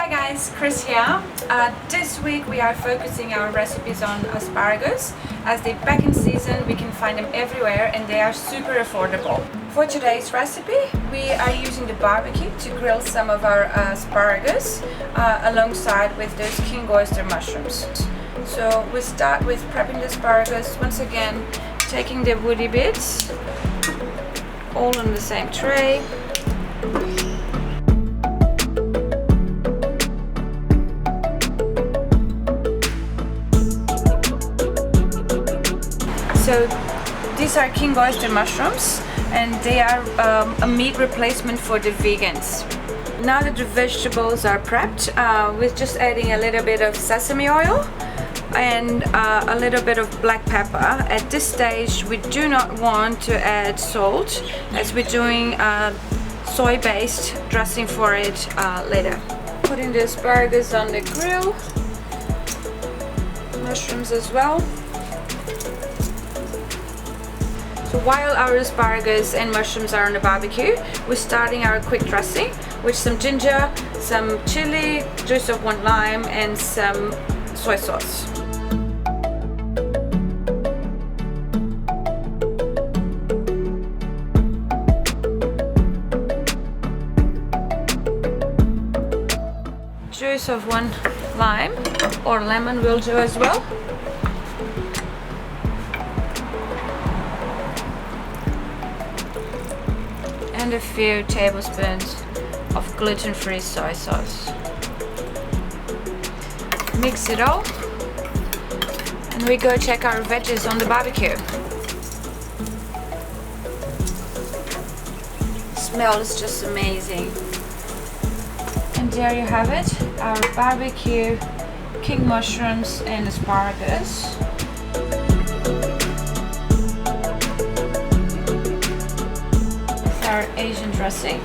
Hi guys, Chris here. This week we are focusing our recipes on asparagus. As they're back in season, we can find them everywhere and they are super affordable. For today's recipe, we are using the barbecue to grill some of our asparagus alongside with those king oyster mushrooms. So we start with prepping the asparagus, once again taking the woody bits all on the same tray. So these are king oyster mushrooms and they are a meat replacement for the vegans. Now that the vegetables are prepped, we're just adding a little bit of sesame oil and a little bit of black pepper. At this stage we do not want to add salt as we're doing soy-based dressing for it later. Putting the asparagus on the grill, mushrooms as well. So while our asparagus and mushrooms are on the barbecue, we're starting our quick dressing with some ginger, some chili, juice of 1 lime and some soy sauce. Juice of 1 lime or lemon will do as well. And a few tablespoons of gluten-free soy sauce. Mix it all and we go check our veggies on the barbecue. The smell is just amazing. And there you have it, our barbecue king mushrooms and asparagus. Our Asian dressing.